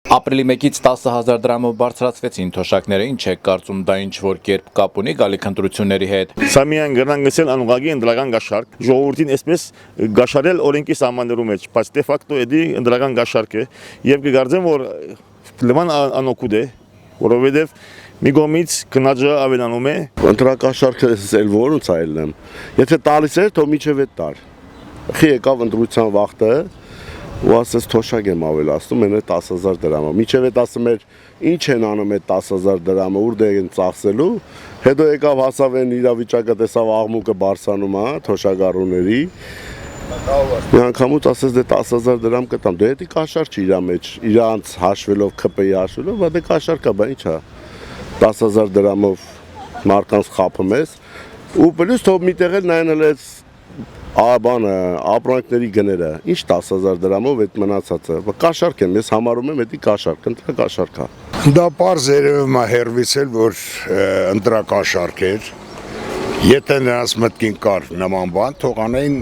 Ապրիլի 1-ից 10,000 դրամով բարձրացվեցին թոշակները, ինչ է կարծում դա ինչ-որ կերպ կապ ունի գալիք ընտրությունների հետ։ Սա միայն գրնան գսել անուղագի ընդրական գաշարք, ժողովրդին այսպես գաշարել օրենքի սահմաններում մեջ, բայց դե ֆակտո էդի ընդրական գաշարք է եւ կգարձեմ որ լման անօգուտ է, որովհետեւ մի կողմից քննաջը ավելանում է։ Ընտրակաշարքը էլ որոնց այլն։ Եթե տալիս էր, թող միջև է տար։ Խի եկավ ընտրության վաղտը ու ասես թոշակ եմ ավելացնում, մենը 10,000 դրամը։ Միջև է ասում էր, ինչ են անում այդ 10,000 դրամը, ուր դե են ծախսելու։ Հետո եկավ հասավ են իրավիճակը տեսավ աղմուկը բարձրանում է թոշակառուների։ Մի անգամուց ասես դե 10,000 դրամ կտամ։ Դե դա կաշառք չի իր մեջ, իրանց հաշվելով ԿՊ-ի հաշվելով, բայց դե կաշառք է, բա ի՞նչ է։ 10,000 դրամով մարկանց խափում ես ու պլյուս թող միտեղ էլ նայել ես բանը ապրանքների գները, ինչ 10,000 դրամով այդ մնացածը, կաշառք եմ, ես համարում եմ էդի կաշառք, ընտրակաշառք է։ Դա պարզ երևում է հերվիցել, որ ընտրակաշառք էր, եթե նրանց մտքին կար նման բան, թող անեին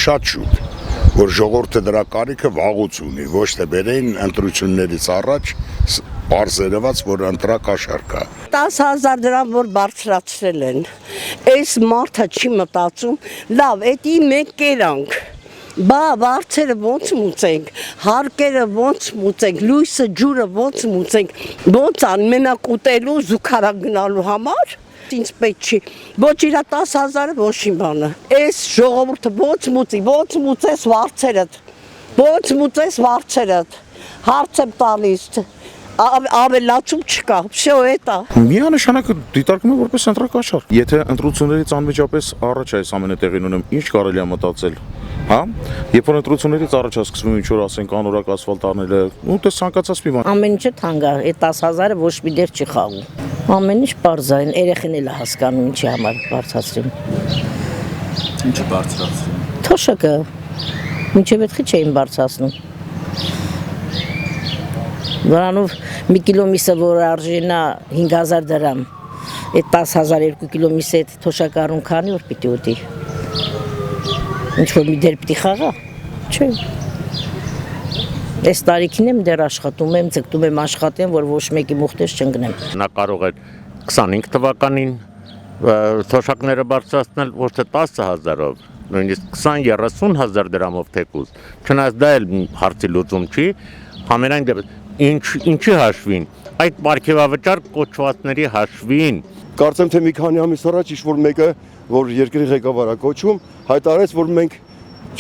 շատ շուտ, որ ժողովուրդը դրա կարիքը վաղուց ունի, ոչ թե բերեին ընտրություններից առաջ պարզ երևաց, որ ընտրակաշառք է։ 10,000 դրամ որ բարձրացրել են, այս մարդը չի մտածում, լավ, էդի մենք կերանք, բա վարձերը ոնց մուծենք, հարկերը ոնց մուծենք, լույսը ջուրը ոնց մուծենք, ոնց ան մենակ ուտելու զուգարա գնալու համար, ինձ պետք չի, ոչ իրա 10,000-ը ոչ իմ բանը, այս ժողովուրդը ոնց մուծես վարձերդ, ոնց մուծես վարձերդ, հարց եմ տալիս, ավելացում չկա, всё это։ Միանշանակ դիտարկում է որպես ընտրակաշառք։ Եթե ընտրություններից անմիջապես առաջ այս ամենը տեղին ունեմ, ինչ կարելի է մտածել, հա? Երբ որ ընտրություններից առաջ է սկսվում ինչ որ ասենք անորակ ասֆալտ անելը, ու դες ցանկացած մի բան։ Ամեն ինչը թանկ է, այդ 10,000-ը ոչ մի դեր չի խաղում։ Ամեն ինչ պարզ է, երեխեն էլ է հասկանում ինչի համար բարձրացրին։ Ինչը բարձրացրին։ Թոշակը մինչև այդ չէին բարձրացնում։ Վրանով մի կիլո միսը որ արժենա 5,000 դրամ, այդ 10,000 2 կիլո միսը այդ թոշակառուն քանի որ պիտի ուտի։ Ինչ որ մի դեր պիտի խաղա։ Չէ։ Այս տարիքին եմ դեռ աշխատում եմ, ձգտում եմ աշխատեմ, որ ոչ մեկի մուխտես չընկնեմ։ Նա կարող է 25 թվականին թոշակները բարձրացնել ոչ թե 10,000-ով, նույնիսկ 20-30,000 դրամով թեկուզ։ Չնայած դա էլ հարցի լուծում չի, համենայն դեպս ինչի հաշվին, այդ պարգևավճար կոչվածների հաշվին։ Կարծեմ թե մի քանի ամիս առաջ ինչ-որ մեկը, որ երկրի ղեկավար է կոչում, հայտարարեց, որ մենք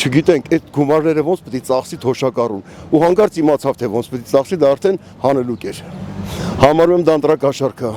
չգիտենք այդ գումարները ոնց պետք է ծախսի թոշակառուն, ու հանկարծ իմացավ թե ոնց պետք է ծախսի, դա արդեն հանելուկ էր։ Համարում եմ դա ընտրակաշառք է։